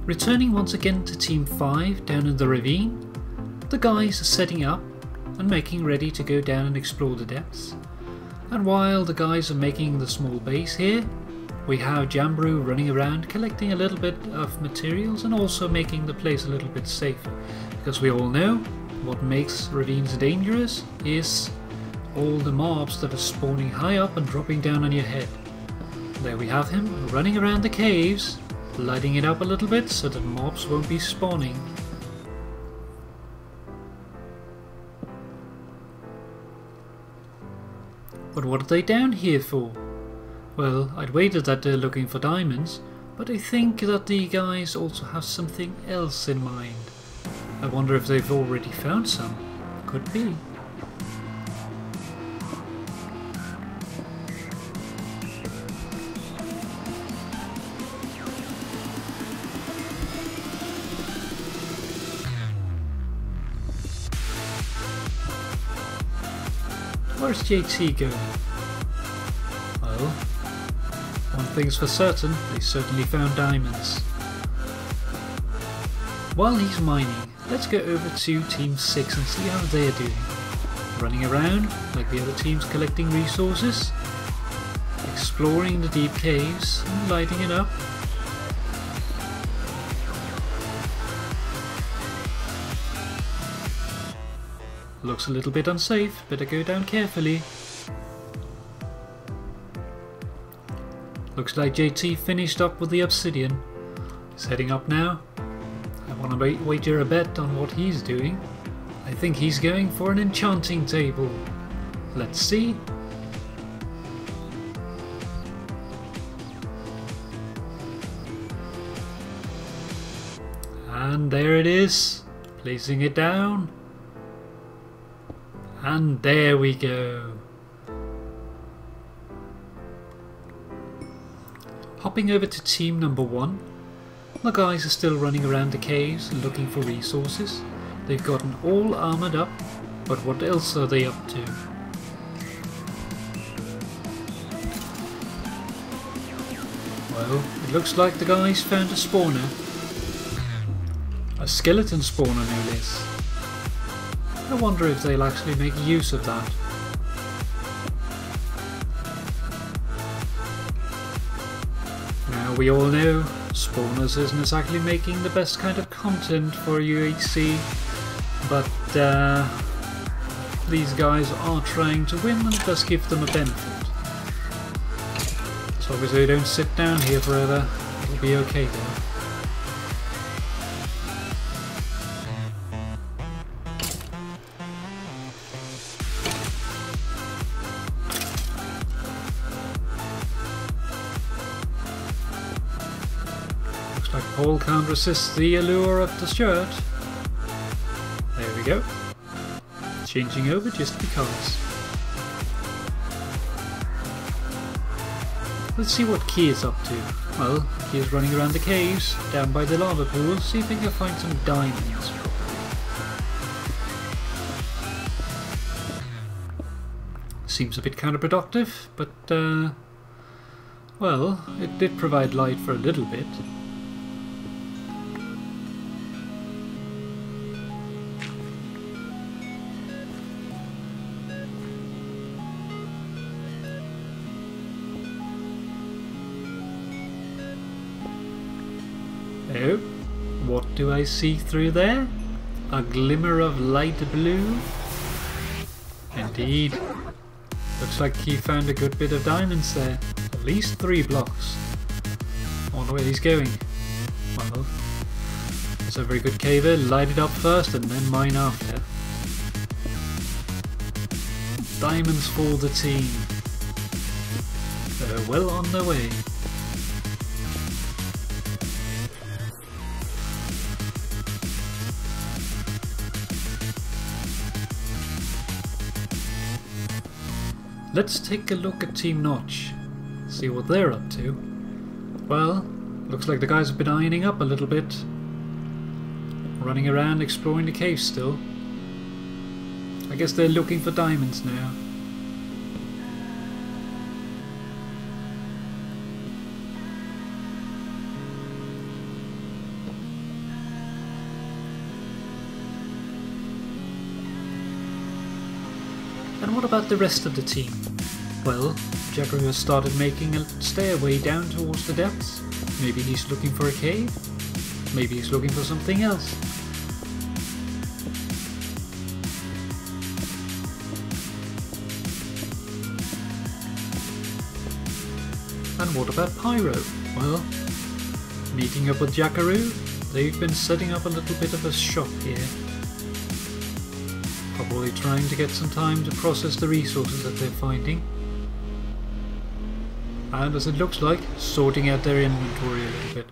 Returning once again to Team 5 down in the ravine, the guys are setting up and making ready to go down and explore the depths. And while the guys are making the small base here, we have Jackarou running around collecting a little bit of materials and also making the place a little bit safer. Because we all know what makes ravines dangerous is all the mobs that are spawning high up and dropping down on your head. There we have him running around the caves, lighting it up a little bit so that mobs won't be spawning. But what are they down here for? Well, I'd waited that they're looking for diamonds, but I think that the guys also have something else in mind. I wonder if they've already found some. Could be. Where's JT going? Well, one thing's for certain, they certainly found diamonds. While he's mining, let's go over to Team 6 and see how they're doing. Running around like the other teams, collecting resources, exploring the deep caves and lighting it up. Looks a little bit unsafe, better go down carefully. Looks like JT finished up with the obsidian. He's heading up now. I want to wager a bet on what he's doing. I think he's going for an enchanting table. Let's see. And there it is, placing it down. And there we go. Hopping over to team number 1. The guys are still running around the caves looking for resources. They've gotten all armoured up, but what else are they up to? Well, it looks like the guys found a spawner. A skeleton spawner no less. I wonder if they'll actually make use of that. Now we all know spawners isn't exactly making the best kind of content for UHC, but these guys are trying to win and it does give them a benefit. As long as they don't sit down here forever, it'll be okay though. Like Paul can't resist the allure of the shirt. There we go. Changing over just because. Let's see what Key is up to. Well, Key is running around the caves, down by the lava pool, see if he can find some diamonds. Seems a bit counterproductive, but well, it did provide light for a little bit. Oh, what do I see through there? A glimmer of light blue? Indeed. Looks like he found a good bit of diamonds there. At least 3 blocks. I wonder where he's going. Well, it's a very good caver. Light it up first and then mine after. Diamonds for the team. They're well on their way. Let's take a look at Team Notch, see what they're up to. Well, looks like the guys have been ironing up a little bit. Running around exploring the cave still. I guess they're looking for diamonds now. what about the rest of the team? Well, jackarou has started making a stairway down towards the depths. Maybe he's looking for a cave? Maybe he's looking for something else. And what about Pyro? Well, meeting up with jackarou, they've been setting up a little bit of a shop here. Probably trying to get some time to process the resources that they're finding. And as it looks like, sorting out their inventory a little bit.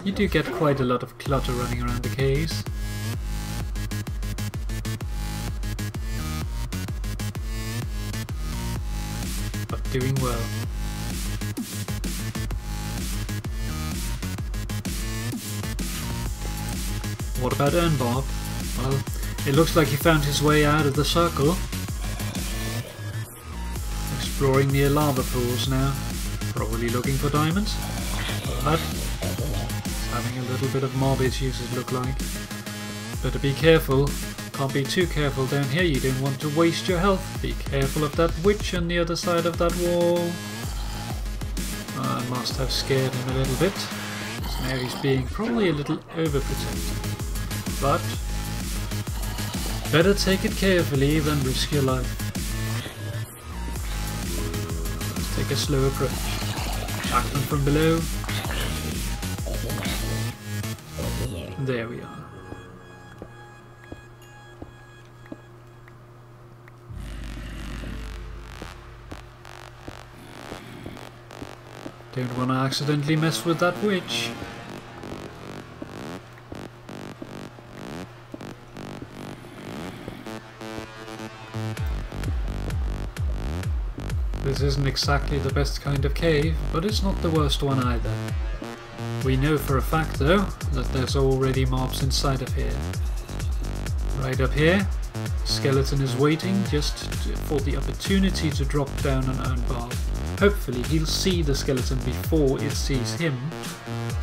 You do get quite a lot of clutter running around the caves. But doing well. What about Bapp? Well, it looks like he found his way out of the circle. Exploring near lava pools now. Probably looking for diamonds. But having a little bit of mob issues, it look like. Better be careful. Can't be too careful down here. You don't want to waste your health. Be careful of that witch on the other side of that wall. I must have scared him a little bit. So now he's being probably a little overprotective. But better take it carefully than risk your life. Let's take a slow approach. Attack them from below. There we are. Don't want to accidentally mess with that witch. This isn't exactly the best kind of cave, but it's not the worst one either. We know for a fact though, that there's already mobs inside of here. Right up here, skeleton is waiting just for the opportunity to drop down and earn Bapp. Hopefully he'll see the skeleton before it sees him,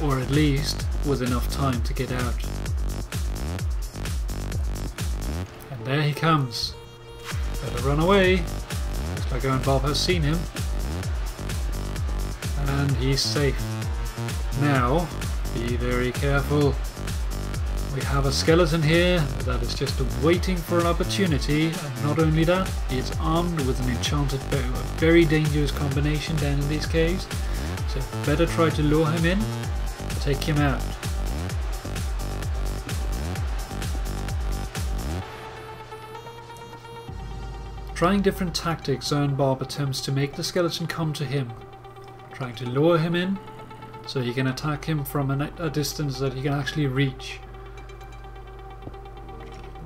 or at least with enough time to get out. And there he comes. Better run away. Looks like Bapp has seen him. And he's safe. Now, be very careful. We have a skeleton here that is just waiting for an opportunity, and not only that, he is armed with an enchanted bow, a very dangerous combination down in these caves, so better try to lure him in, take him out. Trying different tactics, Bapp attempts to make the skeleton come to him, trying to lure him in, so he can attack him from a distance that he can actually reach.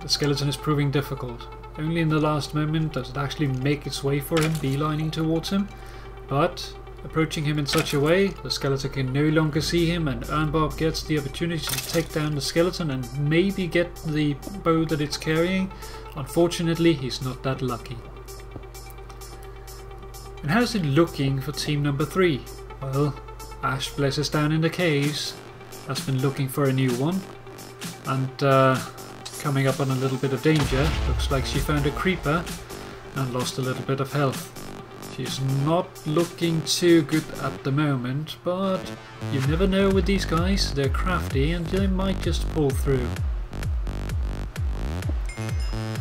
The skeleton is proving difficult. Only in the last moment does it actually make its way for him, beelining towards him, but approaching him in such a way, the skeleton can no longer see him, and Bapp gets the opportunity to take down the skeleton and maybe get the bow that it's carrying. Unfortunately, he's not that lucky. And how's it looking for team number 3? Well, Ashbless is down in the caves, has been looking for a new one, and coming up on a little bit of danger. Looks like she found a creeper and lost a little bit of health. She's not looking too good at the moment, but you never know with these guys. They're crafty and they might just pull through.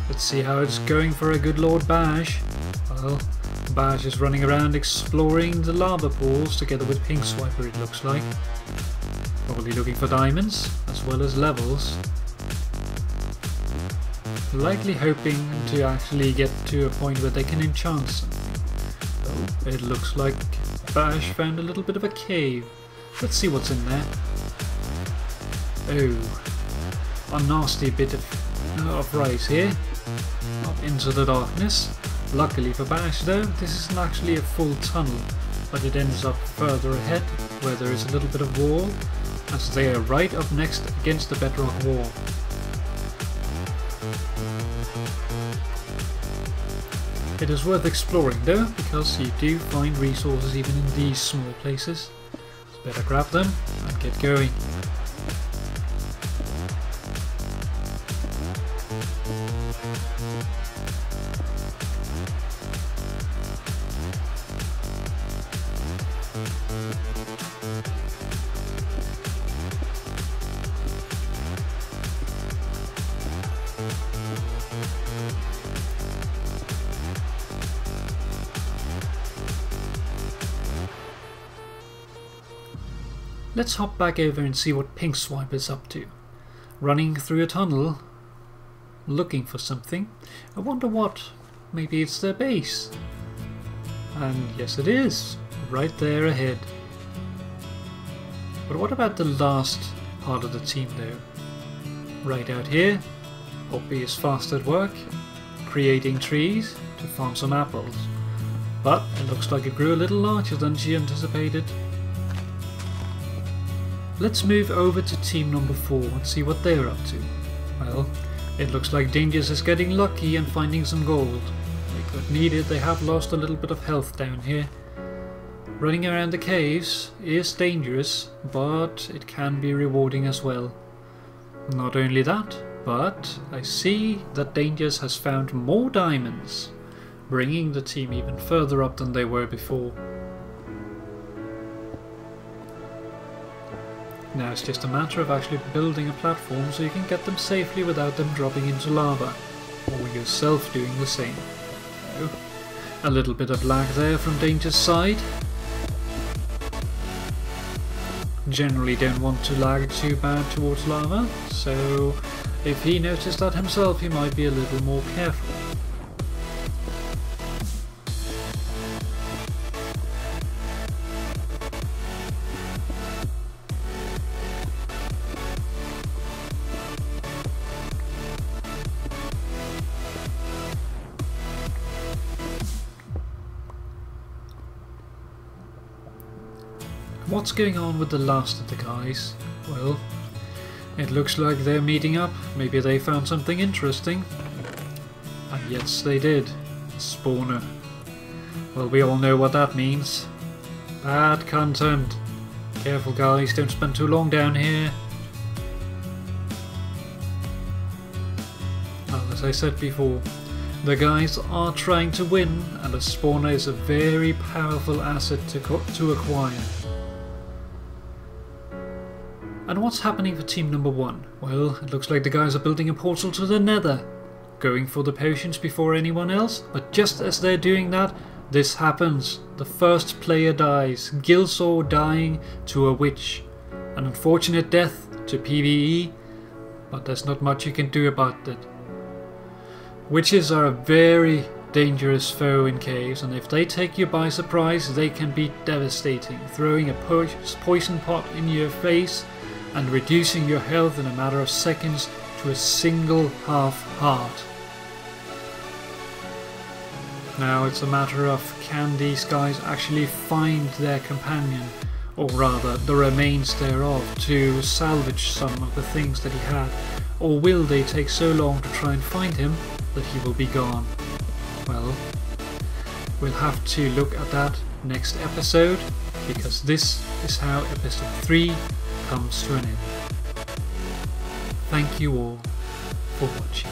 Let's see how it's going for a good Lord Bash. Well, Bash is running around exploring the lava pools together with Pink Swiper, it looks like. Probably looking for diamonds as well as levels. Likely hoping to actually get to a point where they can enchant something. Oh, it looks like Bash found a little bit of a cave. Let's see what's in there. Oh, a nasty bit of rice here. Up into the darkness. Luckily for Bash though, this isn't actually a full tunnel, but it ends up further ahead where there is a little bit of wall, as they are right up next against the bedrock wall. It is worth exploring though, because you do find resources even in these small places. So better grab them and get going. Let's hop back over and see what Pink Swipe is up to. Running through a tunnel, looking for something. I wonder what. Maybe it's their base. And yes it is, right there ahead. But what about the last part of the team though? Right out here, Poppy is fast at work, creating trees to farm some apples. But it looks like it grew a little larger than she anticipated. Let's move over to team number 4 and see what they're up to. Well, it looks like Dangerous is getting lucky and finding some gold. They could need it, they have lost a little bit of health down here. Running around the caves is dangerous, but it can be rewarding as well. Not only that, but I see that Dangerous has found more diamonds, bringing the team even further up than they were before. Now it's just a matter of actually building a platform so you can get them safely without them dropping into lava, or yourself doing the same. So, a little bit of lag there from Danger's side. Generally don't want to lag too bad towards lava, so if he noticed that himself he might be a little more careful. What's going on with the last of the guys? Well, it looks like they're meeting up. Maybe they found something interesting. And yes, they did. A spawner. Well, we all know what that means. Bad content. Careful guys, don't spend too long down here. Well, as I said before, the guys are trying to win, and a spawner is a very powerful asset to acquire. And what's happening for team number 1? Well, it looks like the guys are building a portal to the nether. Going for the potions before anyone else, but just as they're doing that, this happens. The first player dies, Ghaultdos dying to a witch. An unfortunate death to PvE, but there's not much you can do about it. Witches are a very dangerous foe in caves, and if they take you by surprise, they can be devastating, throwing a poison pot in your face and reducing your health in a matter of seconds to a single half heart. Now it's a matter of can these guys actually find their companion, or rather the remains thereof, to salvage some of the things that he had, or will they take so long to try and find him that he will be gone? Well, we'll have to look at that next episode, because this is how episode 3 comes to an end. Thank you all for watching.